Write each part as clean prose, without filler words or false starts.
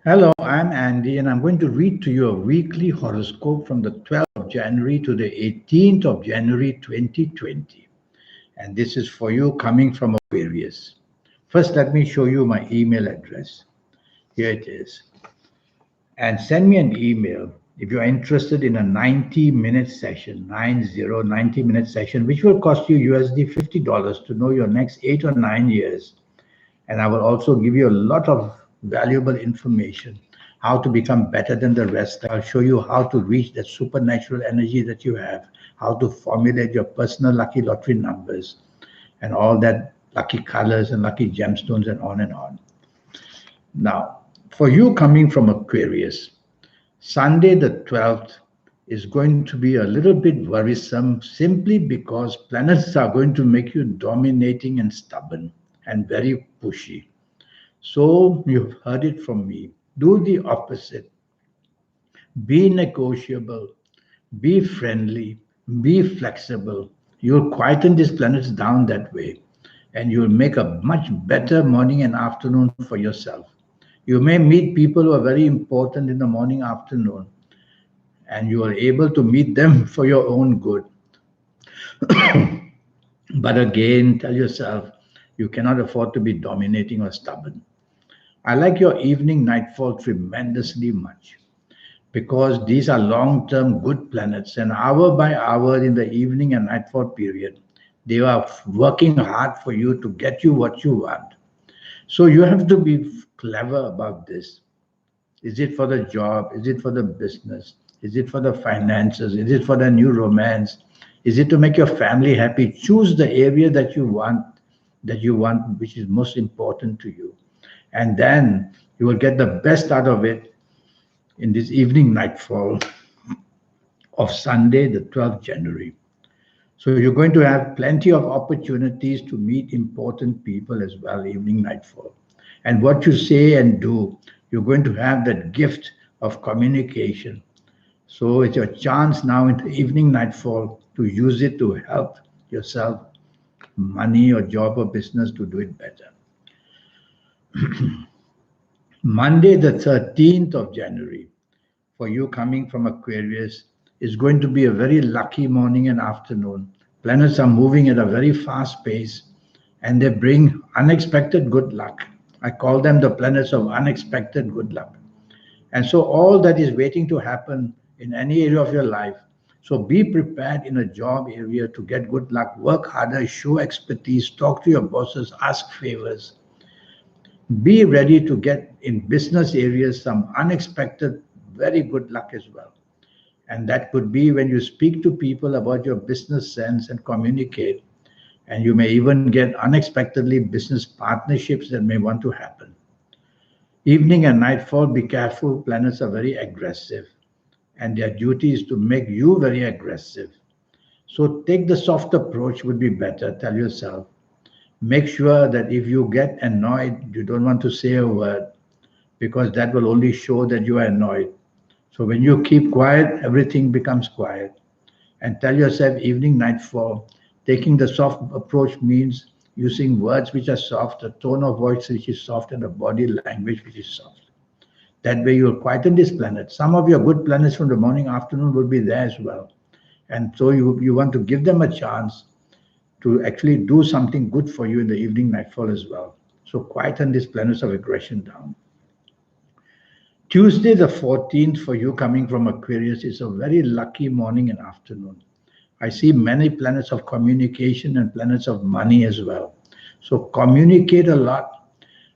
Hello, I'm Andy, and I'm going to read to you a weekly horoscope from the 12th of January to the 18th of January 2020. And this is for you coming from Aquarius. First, let me show you my email address. Here it is. And send me an email if you're interested in a 90-minute session, 90-minute session, which will cost you USD $50 to know your next 8 or 9 years. And I will also give you a lot of valuable information how to become better than the rest. I'll show you how to reach that supernatural energy that you have, how to formulate your personal lucky lottery numbers, and all that lucky colors and lucky gemstones, and on and on. Now, for you coming from Aquarius, Sunday the 12th is going to be a little bit worrisome simply because planets are going to make you dominating and stubborn and very pushy. So you've heard it from me. Do the opposite. Be negotiable, be friendly, be flexible. You'll quieten these planets down that way, and you'll make a much better morning and afternoon for yourself. You may meet people who are very important in the morning, afternoon, and you are able to meet them for your own good. But again, tell yourself you cannot afford to be dominating or stubborn. I like your evening nightfall tremendously much because these are long term good planets, and hour by hour in the evening and nightfall period, they are working hard for you to get you what you want. So you have to be clever about this. Is it for the job? Is it for the business? Is it for the finances? Is it for the new romance? Is it to make your family happy? Choose the area that you want, which is most important to you. And then you will get the best out of it in this evening nightfall of Sunday, the 12th January. So you're going to have plenty of opportunities to meet important people as well, evening nightfall. And what you say and do, you're going to have that gift of communication. So it's your chance now in the evening nightfall to use it to help yourself, money or job or business to do it better. Monday, the 13th of January, for you coming from Aquarius, is going to be a very lucky morning and afternoon. Planets are moving at a very fast pace and they bring unexpected good luck. I call them the planets of unexpected good luck. And so, all that is waiting to happen in any area of your life. So, be prepared in a job area to get good luck. Work harder, show expertise, talk to your bosses, ask favors. Be ready to get in business areas some unexpected, very good luck as well. And that could be when you speak to people about your business sense and communicate. And you may even get unexpectedly business partnerships that may want to happen. Evening and nightfall, be careful. Planets are very aggressive, and their duty is to make you very aggressive. So take the soft approach, would be better. Tell yourself. Make sure that if you get annoyed, you don't want to say a word because that will only show that you are annoyed. So when you keep quiet, everything becomes quiet. And tell yourself evening, nightfall, taking the soft approach means using words which are soft, a tone of voice which is soft, and a body language which is soft. That way you'll quieten this planet. Some of your good planets from the morning, afternoon will be there as well. And so you want to give them a chance to actually do something good for you in the evening, nightfall as well. So quieten these planets of aggression down. Tuesday, the 14th, for you coming from Aquarius, is a very lucky morning and afternoon. I see many planets of communication and planets of money as well. So communicate a lot,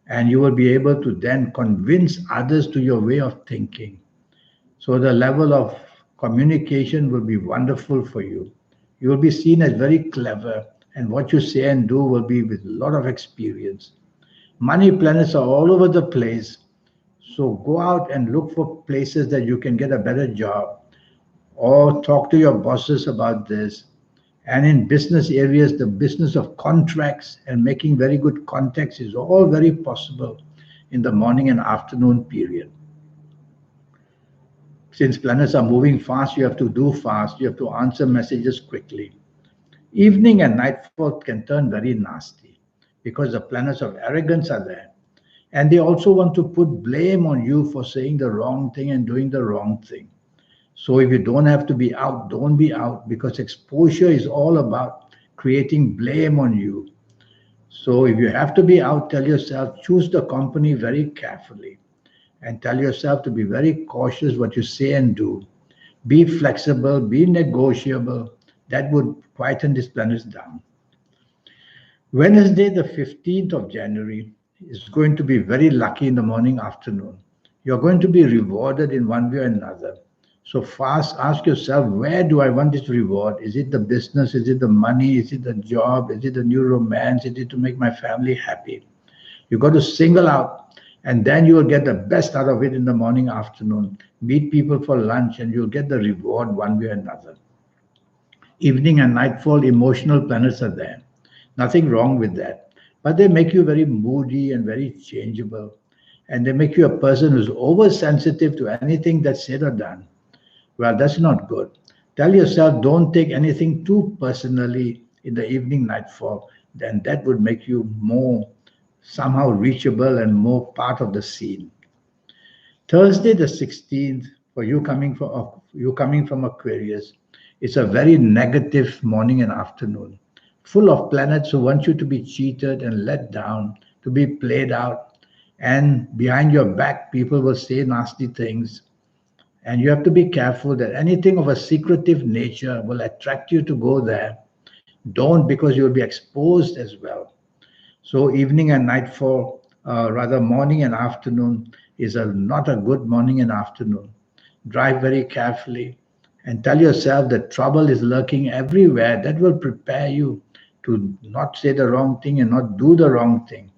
and you will be able to then convince others to your way of thinking. So the level of communication will be wonderful for you. You will be seen as very clever, and what you say and do will be with a lot of experience. Money planets are all over the place. So go out and look for places that you can get a better job, or talk to your bosses about this. And in business areas, the business of contracts and making very good contacts is all very possible in the morning and afternoon period. Since planets are moving fast, you have to do fast, you have to answer messages quickly. Evening and nightfall can turn very nasty because the planets of arrogance are there. And they also want to put blame on you for saying the wrong thing and doing the wrong thing. So if you don't have to be out, don't be out, because exposure is all about creating blame on you. So if you have to be out, tell yourself, choose the company very carefully and tell yourself to be very cautious what you say and do. Be flexible, be negotiable. That would quieten these planets down. Wednesday, the 15th of January, is going to be very lucky in the morning, afternoon. You're going to be rewarded in one way or another. So fast, ask yourself, where do I want this reward? Is it the business? Is it the money? Is it the job? Is it the new romance? Is it to make my family happy? You got to single out, and then you will get the best out of it in the morning, afternoon. Meet people for lunch, and you'll get the reward one way or another. Evening and nightfall, emotional planets are there. Nothing wrong with that. But they make you very moody and very changeable. And they make you a person who's oversensitive to anything that's said or done. Well, that's not good. Tell yourself, don't take anything too personally in the evening nightfall. Then that would make you more somehow reachable and more part of the scene. Thursday the 16th, for you coming from Aquarius, it's a very negative morning and afternoon, full of planets who want you to be cheated and let down, to be played out, and behind your back people will say nasty things, and you have to be careful that anything of a secretive nature will attract you to go there. Don't, because you'll be exposed as well. So evening and nightfall, rather morning and afternoon, is not a good morning and afternoon. Drive very carefully and tell yourself that trouble is lurking everywhere. That will prepare you to not say the wrong thing and not do the wrong thing.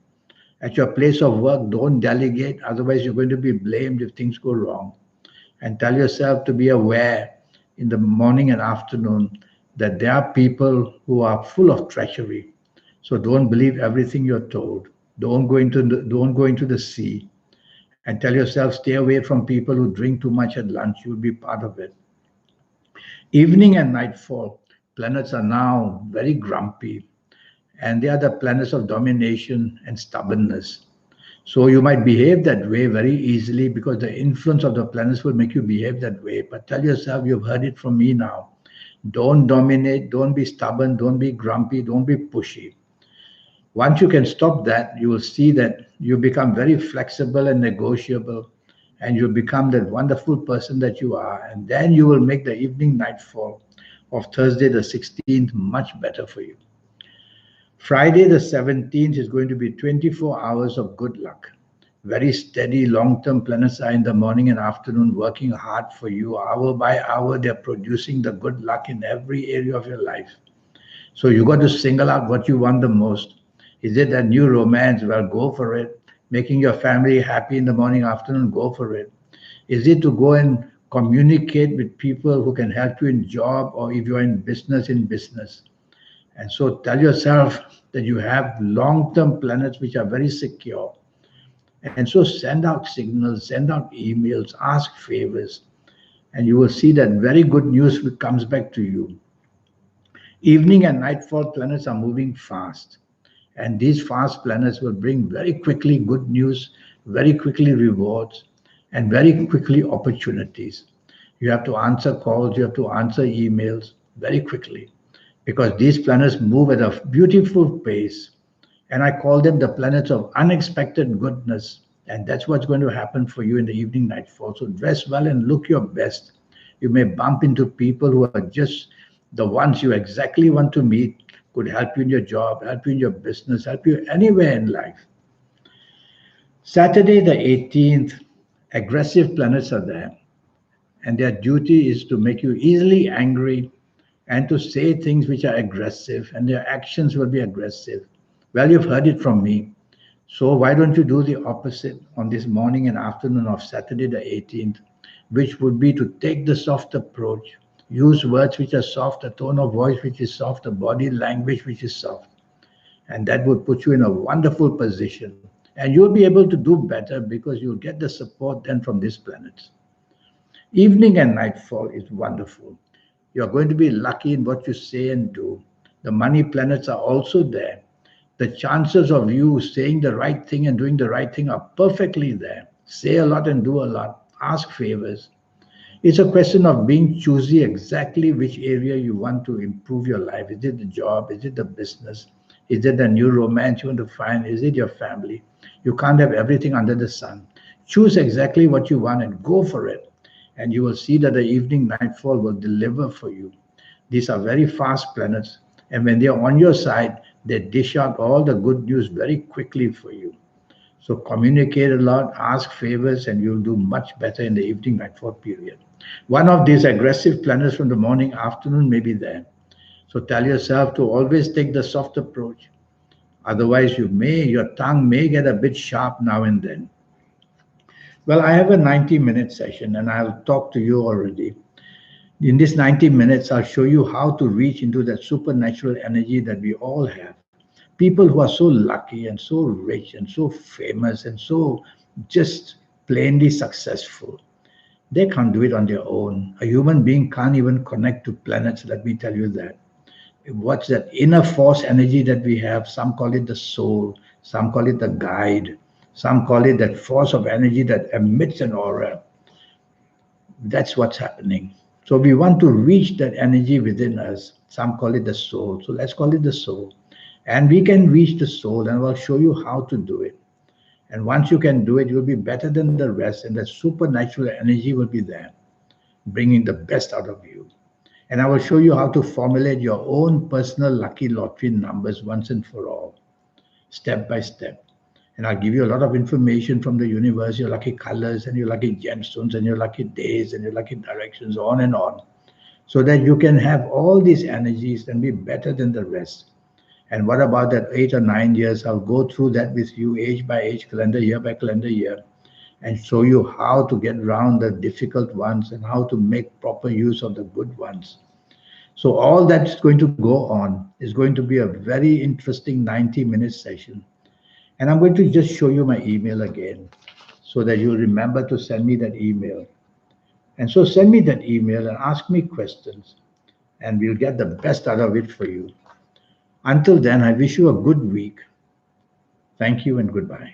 At your place of work, don't delegate, otherwise you're going to be blamed if things go wrong. And tell yourself to be aware in the morning and afternoon that there are people who are full of treachery. So don't believe everything you're told. Don't go into the sea. And tell yourself, stay away from people who drink too much at lunch. You'll be part of it. Evening and nightfall, planets are now very grumpy, and they are the planets of domination and stubbornness. So you might behave that way very easily because the influence of the planets will make you behave that way. But tell yourself, you've heard it from me now. Don't dominate, don't be stubborn, don't be grumpy, don't be pushy. Once you can stop that, you will see that you become very flexible and negotiable, and you become that wonderful person that you are. And then you will make the evening nightfall of Thursday the 16th much better for you. Friday the 17th is going to be 24 hours of good luck. Very steady long-term planets are in the morning and afternoon working hard for you. Hour by hour, they're producing the good luck in every area of your life. So you got to single out what you want the most. Is it a new romance? Well, go for it. Making your family happy in the morning, afternoon, go for it. Is it to go and communicate with people who can help you in job, or if you're in business, in business? And so tell yourself that you have long-term planets which are very secure. And so send out signals, send out emails, ask favors, and you will see that very good news comes back to you. Evening and nightfall planets are moving fast. And these fast planets will bring very quickly good news, very quickly rewards, and very quickly opportunities. You have to answer calls, you have to answer emails very quickly, because these planets move at a beautiful pace. And I call them the planets of unexpected goodness. And that's what's going to happen for you in the evening nightfall. So dress well and look your best. You may bump into people who are just the ones you exactly want to meet, could help you in your job, help you in your business, help you anywhere in life. Saturday the 18th, aggressive planets are there, and their duty is to make you easily angry and to say things which are aggressive, and their actions will be aggressive. Well, you've heard it from me. So why don't you do the opposite on this morning and afternoon of Saturday the 18th, which would be to take the soft approach, use words which are soft, a tone of voice which is soft, a body language which is soft. And that would put you in a wonderful position. And you'll be able to do better because you'll get the support then from these planets. Evening and nightfall is wonderful. You're going to be lucky in what you say and do. The money planets are also there. The chances of you saying the right thing and doing the right thing are perfectly there. Say a lot and do a lot. Ask favors. It's a question of being choosy exactly which area you want to improve your life. Is it the job? Is it the business? Is it a new romance you want to find? Is it your family? You can't have everything under the sun. Choose exactly what you want and go for it. And you will see that the evening nightfall will deliver for you. These are very fast planets. And when they are on your side, they dish out all the good news very quickly for you. So communicate a lot, ask favors, and you'll do much better in the evening nightfall period. One of these aggressive planets from the morning afternoon may be there. So tell yourself to always take the soft approach. Otherwise, your tongue may get a bit sharp now and then. Well, I have a 90-minute session and I'll talk to you already. In this 90 minutes, I'll show you how to reach into that supernatural energy that we all have. People who are so lucky and so rich and so famous and so just plainly successful, they can't do it on their own. A human being can't even connect to planets, let me tell you that. What's that inner force energy that we have? Some call it the soul, some call it the guide, some call it that force of energy that emits an aura. That's what's happening. So we want to reach that energy within us. Some call it the soul. So let's call it the soul. And we can reach the soul, and I'll show you how to do it. And once you can do it, you'll be better than the rest, and the supernatural energy will be there, bringing the best out of you. And I will show you how to formulate your own personal lucky lottery numbers once and for all, step by step. And I'll give you a lot of information from the universe, your lucky colors and your lucky gemstones and your lucky days and your lucky directions, on, so that you can have all these energies and be better than the rest. And what about that 8 or 9 years? I'll go through that with you age by age, calendar year by calendar year, and show you how to get around the difficult ones and how to make proper use of the good ones. So all that's going to go on is going to be a very interesting 90-minute session. And I'm going to just show you my email again so that you'll remember to send me that email. And so send me that email and ask me questions, and we'll get the best out of it for you. Until then, I wish you a good week. Thank you and goodbye.